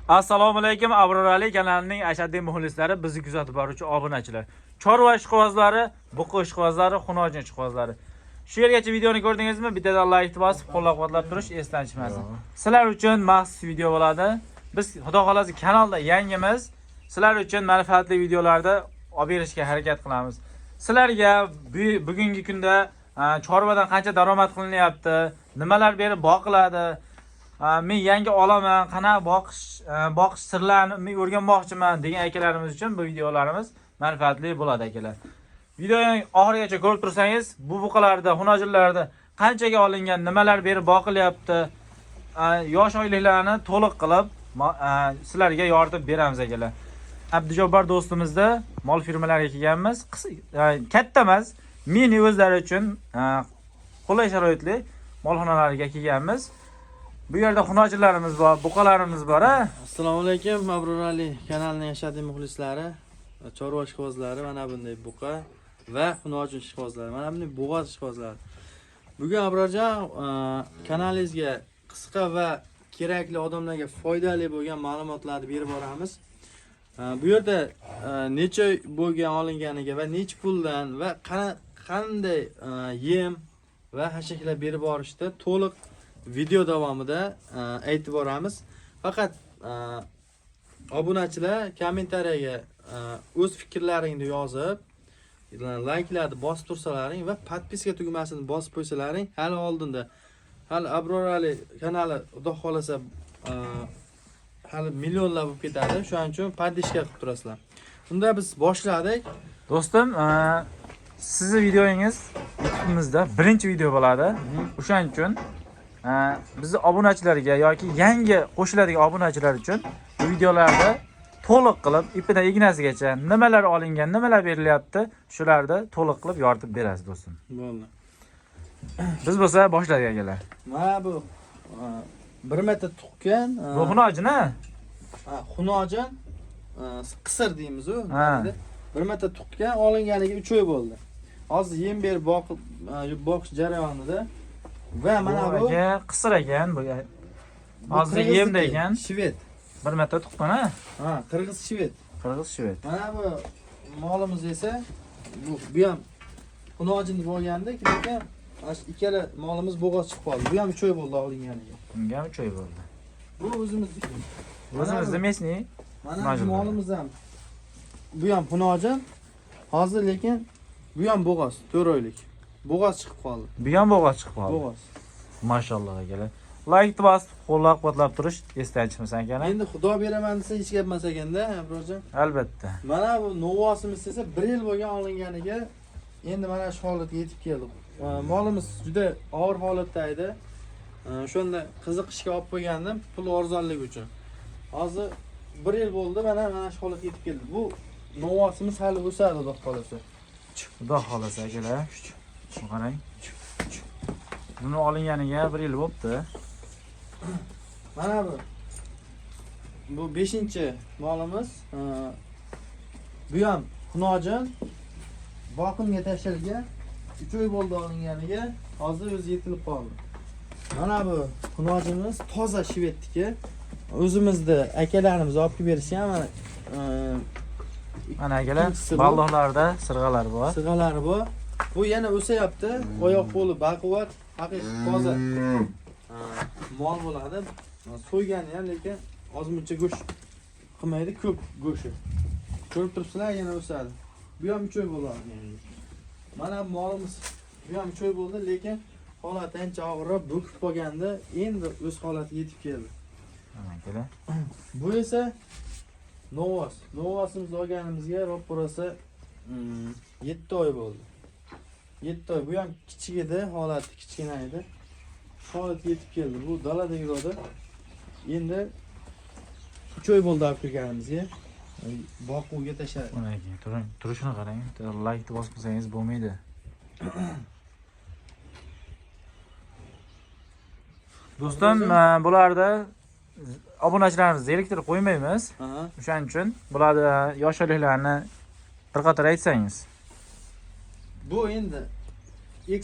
Assalomu alaykum Abror Ali kanalining ashaddiy muxlislari, bizni kuzatib boruvchi obunachilar. Chorva ishqibozlari, buqa ishqibozlari, xunojin ishqibozlari. Shu yergacha videoni ko'rdingizmi? Bittadan like bosib, qo'llab-quvvatlab turish esdan chiqmasin. Sizlar uchun maxsus video bo'ladi. Biz xudo xolasi kanalda yangimiz. Sizlar uchun manfaatli videolarda olib berishga harakat qilamiz. Sizlarga bugungi kunda chorvadan qancha daromad qilinyapti, nimalar berib boqiladi, men yangi olaman, qanaqa boqish sirlarini o'rganmoqchiman degan akalarimiz uchun bu videolarimiz manfaatli bo'ladi akalar. Videoni oxirigacha ko'rib tursangiz, bu buqalarda, xunojillarda qanchaga olingan, nimalar berib boqilyapti, yosh oyliklarni to'liq qilib sizlarga yordam beramiz akalar. Abdujabbar do'stimizda mol firmalariga kelganmiz. Katta emas, mini o'zlari uchun qulay sharoitli molxonalarga kelganmiz. Bu yerda xunojilarimiz bor, buqalarimiz bor. Assalomu alaykum Abror Ali kanalining ashaddiy muxlislari, chorva ishqibozlari, mana bunday buqa va xunojin ishqibozlari, mana bunday bo'g'oz ishqibozlari. Bugun Abrorjon kanalingizga qisqa va kerakli odamlarga foydali bo'lgan ma'lumotlarni berib boramiz. Bu yerda necha bo'lgan olinganiga va necha puldan va qanday yem va hashaklar berib borishda to'liq video davomida aytib boramiz. Faqat obunachilar kommentariyaga o'z fikrlaringni yozib, like'larni bosib tursalaring va podpiska tugmasini bosib qo'ysalaring, hali oldinda hali Abror Ali kanali xudo xolasa hali millionlar bo'lib ketadi. Shuning uchun podpiska qilib turasizlar. Unda biz boshladik. Do'stim, sizning videongiz YouTube'imizda birinchi video bo'ladi. O'shaning uchun bizni obunachilarga yoki yangi qo'shiladigan obunachilar uchun bu videolarda to'liq qilib, ipidan ignasigacha nimalar olingan, nimalar berilyapti, shularda to'liq qilib yoritib berasiz do'stim. Bo'ldi. Biz bo'lsa boshladik akalar. Mana bu 1 metr tuqqan. Bu xunojin-a? Xunojin qisir deymiz u. 1 metr tuqqan, olinganiga 3 oy bo'ldi. Hozir yem berib boqish jarayonida. Va mana bu qisir ekan, bu hozir yemda ekan. Shved. 1 metr tuqqan-a? Qirg'iz shved. Qirg'iz shved. Mana bu molimiz esa bu ham xunojin bo'lganda, lekin ikkala molimiz bo'g'oz chiqib qoldi. Bu ham 3 oy bo'ldi olinganiga. Bunga ham 3 oy bo'ldi. Bu o'zimizniki. O'zimizda mesni. Mana bu molimiz ham. Bu ham xunojin. Hozir lekin bu ham bo'g'oz, 4 oylik. Bo'g'oz chiqib qoldi. Bu ham bo'g'oz chiqib qoldi. Bo'g'oz. Mashalloh akalar. Like bosib, qo'llab-quvvatlab turish esdan chiqmasin akalar. Endi xudo beraman desa hech gap emas ekanda, Abrorjon. Albatta. Mana bu novosimiz esa 1 yil bo'lgan olinganiga endi mana shu holatga yetib keldi. Molimiz juda og'ir holatda edi. Shunda qiziqishga olib qo'ygandim, pul arzonligi uchun. Hozir 1 yil bo'ldi, mana shu holatga yetib keldi. Bu novosimiz hali o'sadi, xudo xolasa. Xudo xolasa akalar. Qarang. Buni olinganiga 1 yil bo'libdi. Mana bu 5-molimiz. Bu ham xunojin. Boqimga tashlangan. 3 oy bo'ldi olinganiga, hozir o'zi yetilib qoldi. Mana bu xunojinimiz toza shvedniki. O'zimizda akalarimiz olib kelib berishgan. Mana akalar, balloqlarda sirg'alar bor. Sirg'alari bor. Bu yana o'sayapti. Oyoq qo'li baquvvat, haqiqiy toza mol bo'ladi. So'ygani ham, lekin ozmuncha go'sht qilmaydi, ko'p go'sht. Ko'rib turibsizlar, yana o'sadi. Bu ham 3 oy bo'ladi. Mana molimiz bu ham 3 oy bo'ldi, lekin holati ancha og'irroq, bo'kib qolganda endi o'z holatiga yetib keldi. Mana akalar. Bu esa novos. Novosimizni olganimizga ro'porosa 7 oy bo'ldi. 7 oy. Bu ham kichik edi, holati kichkina edi. Holatga yetib keldi. Bu dalada yuradi. Endi 3 oy bo'ldi olib kelganimizga. Boquvga tashladi. Mana keyin turishini qarang. Like bosmasangiz bo'lmaydi. Do'stim, bularda obunachilarimizni zeriktirib qo'ymaymiz. O'shaning uchun bularda yosh oyliklarni bir qator aytsangiz. Bu endi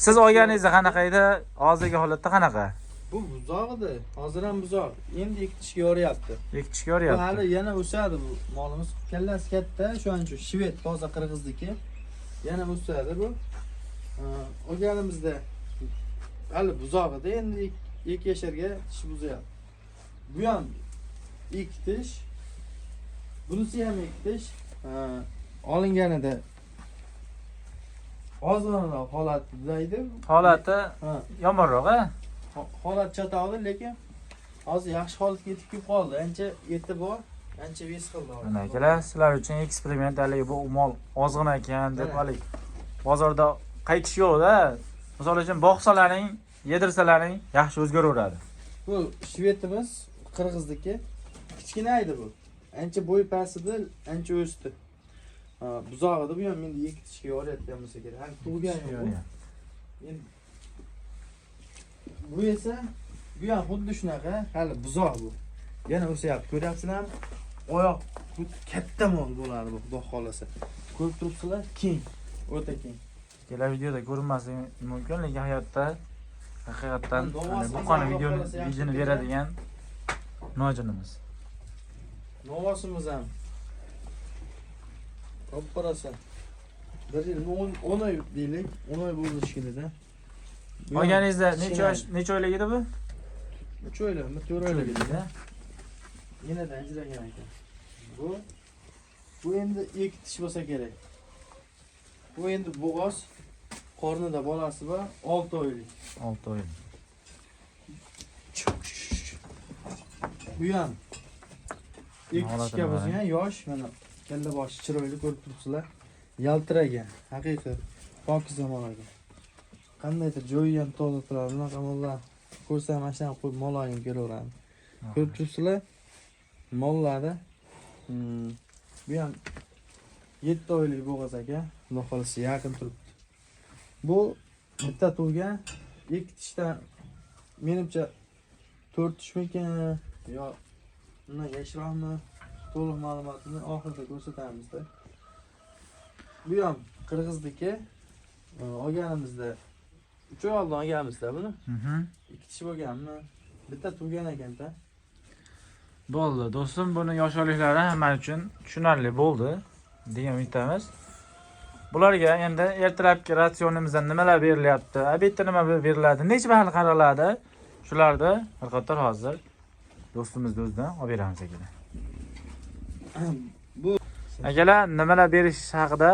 siz olganingizda qanaqa edi, hozirgi holatda qanaqa? Bu Bu buzoq edi. Hozir ham buzoq. Endi ikitishga yoryapti. Ikkitishga Bu yoryapti. hali yana o'sadi bu molimiz. Kallasi katta, shuning uchun shved toza qirg'izniki. Yana o'sadi bu. Olganimizda hali buzoq edi. Endi 2 yasharga tish buzyapti. Bu ham ikkitish. Bunisi ham ikkitish. Olinganida ozg'inroq holatda edi. Holati Ha, yomonroq, a? holat chatoqdi, lekin hozir yaxshi holatga yetib kelib qoldi. Ancha eti bor, ancha ves qildi. Mana akalar, sizlar uchun eksperiment haligi bu mol ozg'in ekan deb haligi bozorda qaytish yo'q-da. Misol uchun boqsalaring, yedirsalaring yaxshi o'zgaraveradi. Bu shvetimiz qirg'izniki. Kichkina edi bu. Ancha bo'y pasidi, ancha o'sdi. Buzoq edi, bu ham endi ikkitishga yoryapgan bo'lsa kerak. Hali tug'gan yo'q. Endi bu esa bu ham xuddi shunaqa, hali buzoq bu. Yana o'syapti. Ko'ryapsizlarmi? Oyoq katta mol bo'ladi bu, xudo xolasa. Ko'rib turibsizlar? Keng, o'ta keng. Kelar videoda ko'rinmasligi mumkin, lekin hayotda haqiqatdan bu qani videoni beradigan nojinimiz. Novosimiz ham. Olib qarasa. 1 yil 10 oy deylik, 10 oy bo'ldi ishkilida. Olganingizda necha oylik edi bu? 3 oylik, 4 oylik edi. Yana da ajragan ekan. Bu endi 2 tish bo'lsa kerak. Bu endi bo'g'oz, qornida bolasi bor, 6 oylik. 6 oylik. Bu ham 2 tishga bo'lgan yosh, mana kalla boshi chiroyli ko'rib turibsizlar. Yaltiragan, haqiqiy pokiza mol ekan. Qandaydir joyi ham toza turadi. Bunaqa mollar ko'rsam mana shunday qo'yib moloyim kelaveradi. Ko'rib turibsizlar? Mollari bu ham 7 oylik bo'g'oz ekan. Xudo xolasa yaqin turibdi. Bu bitta tug'gan 2 tishdan menimcha 4 tishmikan yo undan yashroqmi? To'liq ma'lumotni oxirida ko'rsatamizda. Bu ham qirg'izniki. Olganimizda 3 oy oldin olganmizda buni. 2 tish bo'lganmi? Bitta tug'gan ekan-da. Bo'ldi, do'stim, buni yoshliklari hamma uchun tushunarli bo'ldi degan umitamiz. Bularga endi ertalabki ratsionimizdan nimalar berilyapti, obedda nima beriladi, necha mahal qaraladi, shularni bir qator hozir do'stimiz o'zidan olib beramiz akalar. Bu akalar nimalar berish haqida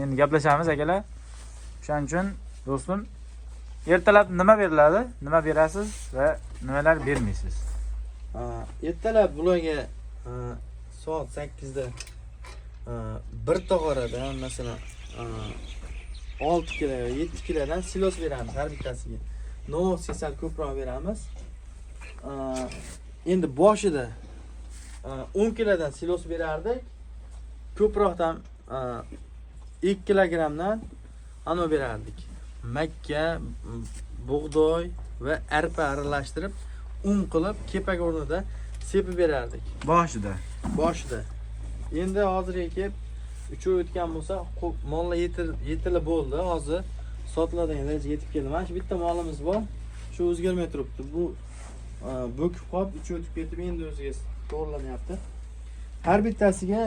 endi gaplashamiz akalar. Shuning uchun do'stim, ertalab nima beriladi, nima berasiz va nimalar bermaysiz? ertalab bularga soat 8 da bir tog'orada masalan 6 kg va 7 kgdan silos beramiz har bittasiga. Novosga sal ko'proq beramiz. Endi boshida 10 kgdan silos berardik. Ko'proqdan 2 kgdan ana berardik. Makka, bug'doy va arpa aralashtirib qilib kepak o'rnida sepib berardik. Boshida. Endi hozirga kelib 3 oy o'tgan bo'lsa, mollar yetilib bo'ldi. Hozir sotiladigan darajaga yetib keldi. Mana shu bitta molimiz bor. Shu o'zgarmay turibdi. Bu bo'kib qolib, 3 oy o'tib ketib, endi o'ziga to'g'rilanyapti. Har bittasiga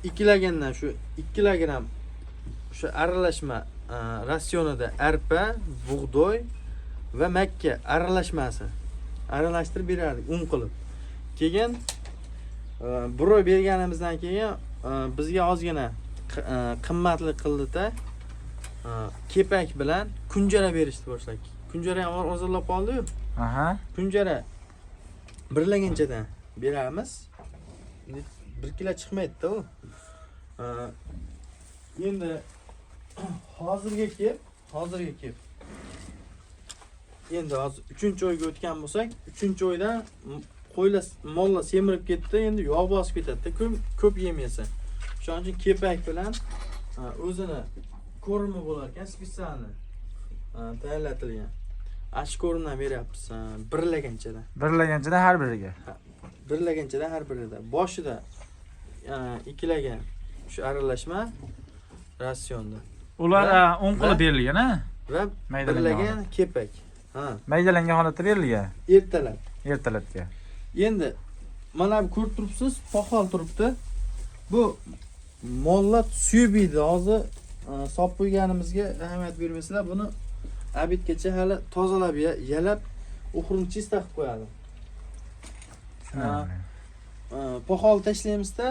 2 kgdan shu 2 kg shu aralashma ratsionida arpa, bug'doy va makka aralashmasi aralashtirib berardik qilib. Keyin bir oy berganimizdan keyin bizga ozgina qimmatli qildi-da, kepak bilan kunjara berishni boshladik. Kunjara ham hozirlab qoldi-yu. Kunjara birlaganchadan beramiz. 1 kilo chiqmaydi-da u. Endi hozirga kelib endi hozir 3-oyga o'tgan bo'lsak, 3-oyda qo'ylar mollar semirib ketdi, endi yog' bosib ketadi-da, ko'p yemasa. Shuning uchun kepak bilan o'zini ko'rimi bo'lar ekan, spesialni tayyorlatilgan. Ash ko'rimdan beryapmiz, birlaganchadan har biriga. Birlaganchadan har birida. Boshida ikkilagan shu aralashma ratsionda. Ular 10 qilib berilgan, ha? Va birlagan kepak. Ha, Maydalangan holatda berilgan. ertalab. Ertalabga. Endi mana bu ko'rib turibsiz, poxol turibdi. Bu mollar suyibdi. Hozir sop qo'yganimizga ahamiyat bermasizlar. Buni abitgacha hali tozalab, yalab, uxurni chista qilib qo'yadi. Tushunarli. Poxol tashlaymiz-da,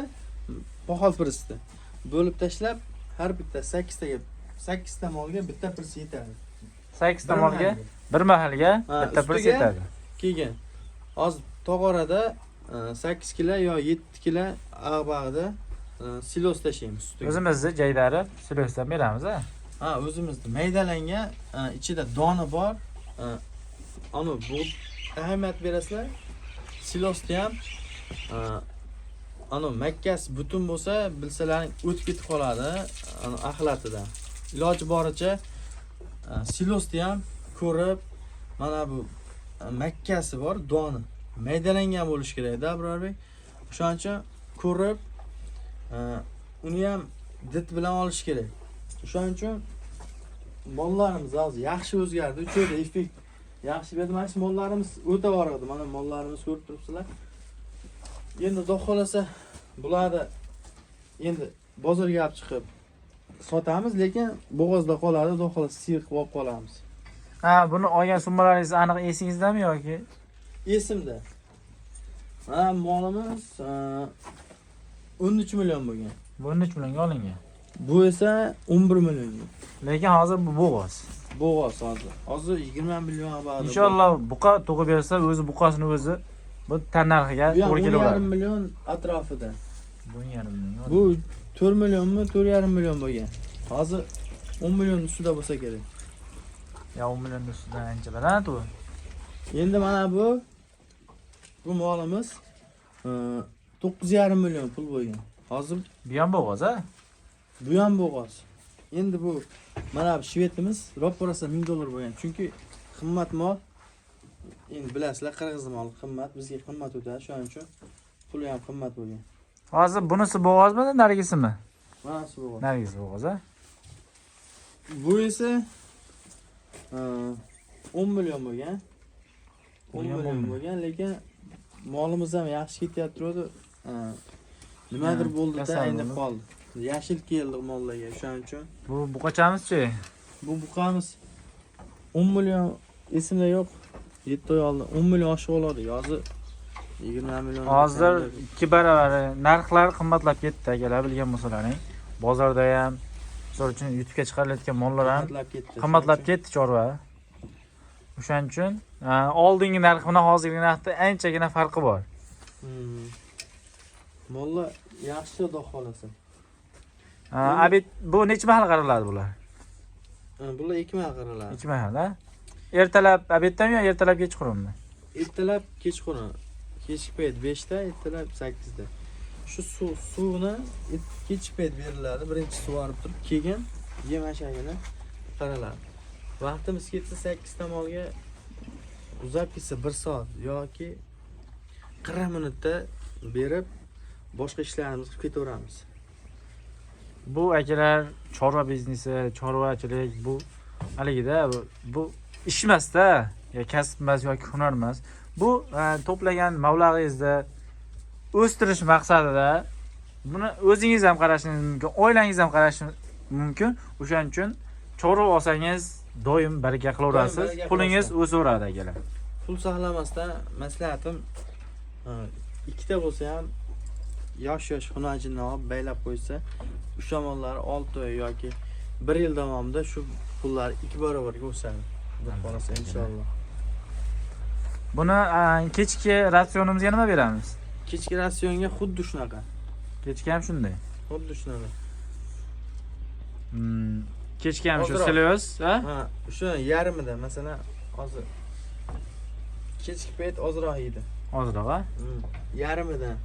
poxol pirisni bo'lib tashlab, har bitta 8 taga 8 ta molga bitta pirs yetadi. 8 ta molga bir mahalga bitta pirs ustiga yetadi. Keyin hozir tog'orada 8 kilo yo 7 kilo ag'bag'ida silos tashlaymiz ustiga. O'zimizni jaydari silosdan beramiz, a? Ha, o'zimizni maydalangan, ichida doni bor. Ana bu ahamiyat berasizlar. Silosda ham ana makkasi butun bo'lsa, bilsalaring o'tib ketib qoladi, ana axlatidan. Iloji boricha silosda ham ko'rib, mana bu makkasi bor, doni maydalangan bo'lish kerak-da, Abrarbek. O'shaning uchun ko'rib, uni ham dit bilan olish kerak. O'shaning uchun mollarimiz hozir yaxshi o'zgardi. Uchida effekt yaxshi berdi. Mana shu mollarimiz o'ta bor edi. Mana mollarimiz ko'rib turibsizlar. Endi xudo xolasa bularni endi bozorga olib chiqib sotamiz, lekin bo'g'ozda qoladi, xudo xolasa sirq olib qolamiz. Ha, buni olgan summalaringiz aniq esingizdami yoki? Esimda. Mana molimiz 13 million bo'lgan. Bu 13 millionga olingan. Bu esa 11 millionga. Lekin hozir bu bo'g'oz. Bo'g'oz hozir. Hozir 20 million abadi. Inshaalloh buqa tug'ib bersa, o'zi buqasini o'zi bu tannarxiga to'g'ri kelaveradi. 1,5 million atrofida. 1,5 million. Bu 4 millionmi, 4,5 million bo'lgan. Hozir 10 million ustida bo'lsa kerak. Ya 10 million ustidan ancha baland u. Endi mana bu molimiz 9,5 million pul bo'lgan. Hozir Bu ham bo'g'oz, a? bu ham bo'g'oz. Endi bu mana bu shvetimiz ro'parasa 1000 dollar bo'lgan. Chunki qimmat mol. Endi bilasizlar, qirg'iz moli qimmat, bizga qimmat o'tadi, shuning uchun puli ham qimmat bo'lgan. Hozir bunisi bo'g'ozmi, narigisimi? Mana shu bo'g'oz. Narigisi bo'g'oz, a? Bu esa 10 million bo'lgan. 10 million bo'lgan, lekin molimiz ham yaxshi ketyapti turadi. Nimadir bo'ldi-da, aynib qoldi. Yashil keldi mollarga, shuning uchun. Bu buqachamiz-chi? Bu buqamiz 10 million esimda yo'q. 7 oy oldin 10 million oshib oladi. Hozir 20 million. Hozir 2 baravari narxlar qimmatlab ketdi, akalar bilgan bo'lsalaring. Bozorda ham, misol uchun YouTube'ga chiqarilayotgan mollar ham qimmatlab ketdi chorva. O'shaning uchun oldingi narx bilan hozirgi narxda anchagina farqi bor. Mollar yaxshi xudo xolasa. Abid bu necha mahal qaraladi bular? Bular 2 mahal qaraladi. 2 mahal, a? Ertalab abiddanmi yo ertalab kechqurunmi? Ertalab kechqurun. Kechki payt 5 da, ertalab 8 da. Shu suvni kechki payt beriladi. Birinchi sug'orib turib, keyin yem-ashagini qaraladi. Vaqtimiz ketsa 8 ta molga uzab ketsa 1 soat yoki 40 minutda berib boshqa ishlarimizni qilib ketaveramiz. Bu akalar chorva biznesi, chorvachilik bu haligida bu ish emas-da, yo kasb emas yoki hunar emas. Bu to'plagan mablag'ingizni o'stirish maqsadida buni o'zingiz ham qarashingiz mumkin, oilangiz ham qarashi mumkin. O'shaning uchun chorva olsangiz doim baraka qilaverasiz, pulingiz o'saveradi akalar. Pul saqlamasdan maslahatim ikkita bo'lsa ham yosh hunarchinni olib baylab qo'ysa, o'sha mollar 6 oy yoki 1 yil davomida shu pullar 2 barobarga o'sadi. Xudo xolasa inshaalloh. Buni kechki ratsionimizga nima beramiz? Kechki ratsionga xuddi shunaqa. Kechki ham shunday. Xuddi shunaqa. Kechki ham shu silyos, ha? Ha, o'sha yarmida, masalan, hozir kechki payt ozroq yeydi. Ozroq, ha? Yarmidan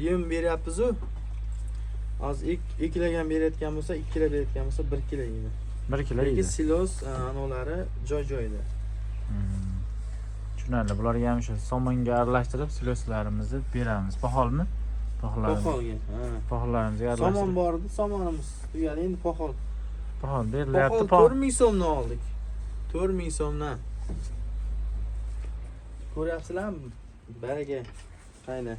yem beryapmiz-ku. Hozir 2 kilogram berayotgan bo'lsa, 2 kilo berayotgan bo'lsa 1 kilo yeydi. 1 kilo yeydi. Lekin silos anolari joy-joyida. Tushunarli. Bularga ham shu somonga aralashtirib siloslarimizni beramiz. Poxolmi? Poxollarimiz. Poxolga. Ha. Poxollarimizga aralashtirib. Somon bor edi, somonimiz tugadi. Endi poxol. Poxol berilyapti. 4000 so'mdan oldik. 4000 so'mdan. ko'ryapsizlarmi? Bariga qayna.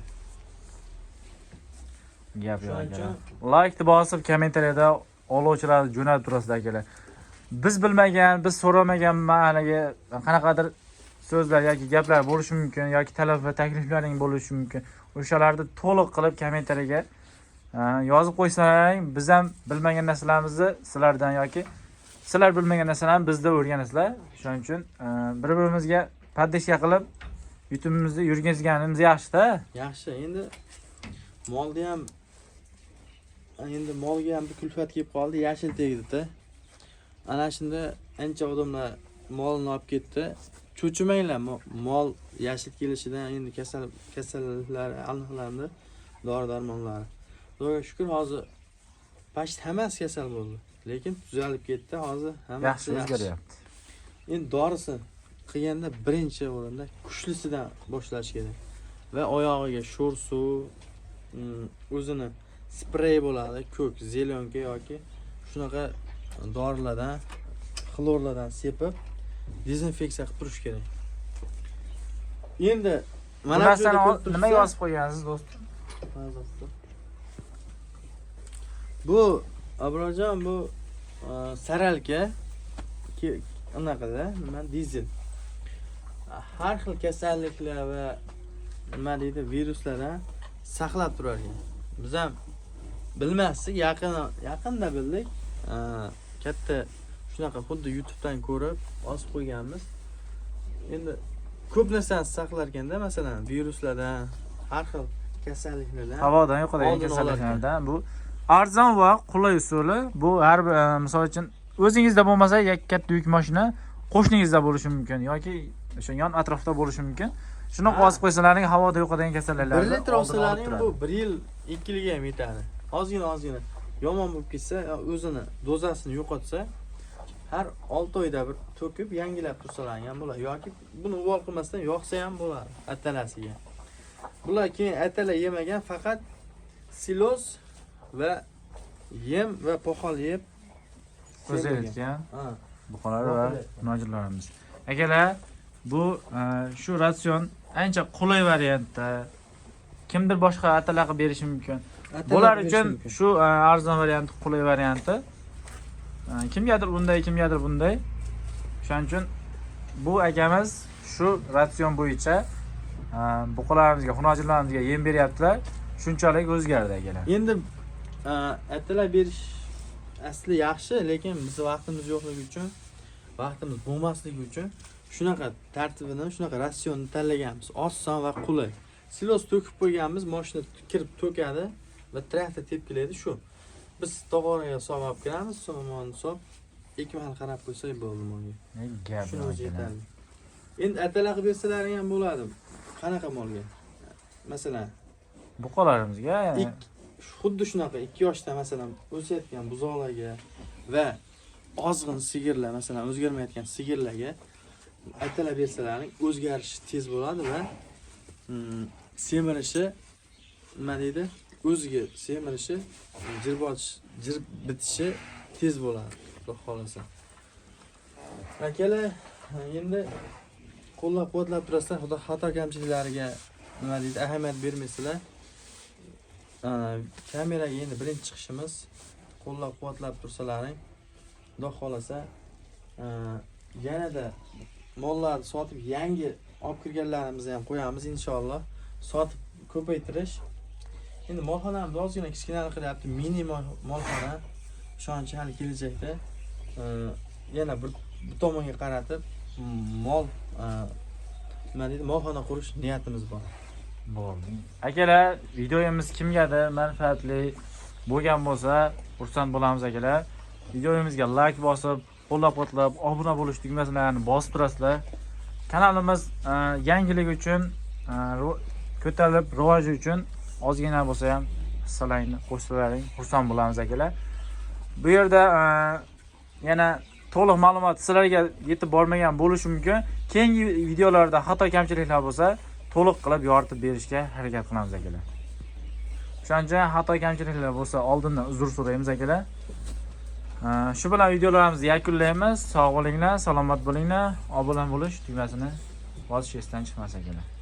Gap yo'q Shuning akalar. uchun- Like bosib, kommentariyada oluvchilarni jo'natib turasizlar akalar. Biz bilmagan, biz so'ramagan ma'naga qanaqadir so'zlar yoki gaplar bo'lishi mumkin yoki talab va takliflaring bo'lishi mumkin. O'shalarni to'liq qilib kommentariyaga yozib qo'ysalaring, biz ham bilmagan narsalarimizni sizlardan yoki sizlar bilmagan narsalarni bizda o'rganasizlar. Shuning uchun bir-birimizga poddeshka qilib YouTube'imizni yurgizganimiz yaxshi-da. Yaxshi. Molga ham bir kulfat kelib qoldi, yashil tegdi-da. Ana shunda ancha odamlar molni olib ketdi. Cho'chimanglar, mol yashil kelishidan endi kasalliklar aniqlandi, dori-darmonlari. Xudoga shukr, hozir past hammasi kasal bo'ldi, lekin tuzalib ketdi. Hozir hammasi Yaxshi o'zgaryapti. Endi dorisi qilganda birinchi o'rinda kuchlisidan boshlash kerak. Va oyog'iga sho'r suv, o'zini sprey bo'ladi, ko'k, zelonka yoki shunaqa dorilardan, xlorlardan sepib dezinfeksiya qilib turish kerak. Endi Bu narsani nima yozib qo'ygansiz do'stim? Bu Abrorjon, bu saralka anaqada nima dizel. Har xil kasalliklar va nima deydi, viruslardan saqlab turar ekan. Biz ham bilmasdik, yaqinda bildik. Katta shunaqa xuddi YouTube'dan ko'rib yozib qo'yganmiz. Endi ko'p narsani saqlar ekanda, masalan, viruslardan, har xil kasalliklardan, Havodan yo'qolgan kasalliklardan. Bu arzon va qulay usuli. Bu har bir misol uchun o'zingizda bo'lmasa, katta yuk mashina qo'shningizda bo'lishi mumkin yoki o'sha yon atrofda bo'lishi mumkin. Shuni yozib qo'ysalaring, havoda yo'qolgan kasalliklar. 1 litr olsalaring bu 1 yil, 2 yilga ham yetadi. Ozgina yomon bo'lib ketsa, o'zini dozasini yo'qotsa, har 6 oyda bir to'kib yangilab tursalaring ham bo'ladi yoki buni uvol qilmasdan yoqsa ham bo'ladi atalasiga. Bular keyin atala yemagan, faqat siloz va yem va poxol yeb o'zayotgan buqalar va nojilarimiz. Akalar, bu shu ratsion ancha qulay variantda. Kimdir boshqa atalar qilib berishi mumkin. Bular uchun shu arzon varianti, qulay varianti. Kimgadir unday, kimgadir bunday. Shuning uchun bu akamiz shu ratsion bo'yicha buqalarimizga, xunojilarimizga yem beryaptilar. Shunchalik o'zgardi akalar. Endi atalar berish asli yaxshi, lekin biz vaqtimiz yo'qligi uchun, vaqtimiz bo'lmasligi uchun shunaqa tartibini, shunaqa ratsionni tanlaganmiz. Oson va qulay. Silos to'kib qo'yganmiz, mashina kirib to'kadi va traktor tepkilaydi shu. Biz tog'oraga solib olib kiramiz, so'monni solib, ekmal qarab qo'ysak bo'ldi molga. Gap Shuni o'zi yetadi. Endi atalar qilib bersalaring ham bo'ladi. Qanaqa molga? Masalan, buqalarimizga xuddi shunaqa 2 yoshda masalan o'sayotgan buzoqlarga va ozg'in sigirlar, masalan o'zgarmayotgan sigirlarga atalar bersalaring o'zgarishi tez bo'ladi va semirishi, nima deydi, o'ziga semirishi, jir bitishi tez bo'ladi, xudo xolasa. Akalar, endi qo'llab-quvvatlab turasizlar, xudo xato kamchiliklariga nima deydi, ahamiyat bermaysizlar. Kameraga endi birinchi chiqishimiz, qo'llab-quvvatlab tursalaring, xudo xolasa, yanada mollarni sotib yangi olib kirganlarimizni ham qo'yamiz inshaalloh. Sotib ko'paytirish. Endi molxonamiz ozgina kichkinalik qilyapti, mini molxona. Ishonchi hali kelajakda yana bu tomonga qaratib nima deydi, molxona qurish niyatimiz bor. Bo'ldi. Akalar, videomiz kimgadir manfaatli bo'lgan bo'lsa, xursand bo'lamiz akalar. Videomizga like bosib, qo'llab-quvvatlab, obuna bo'lish tugmasini bosib turasizlar. Kanalimiz yangilik uchun, ko'tarilib rivoji uchun ozgina bo'lsa ham hissalaringni qo'shsalaring, xursand bo'lamiz akalar. Bu yerda yana to'liq ma'lumot sizlarga yetib bormagan bo'lishi mumkin. Keyingi videolarda xato kamchiliklar bo'lsa, to'liq qilib yoritib berishga harakat qilamiz akalar. Shuning uchun xato kamchiliklar bo'lsa, oldindan uzr so'raymiz akalar. Shu bilan videolarimizni yakunlaymiz. Sog' bo'linglar, salomat bo'linglar. Obuna bo'lish tugmasini hozir shu esdan chiqmas ekanlar.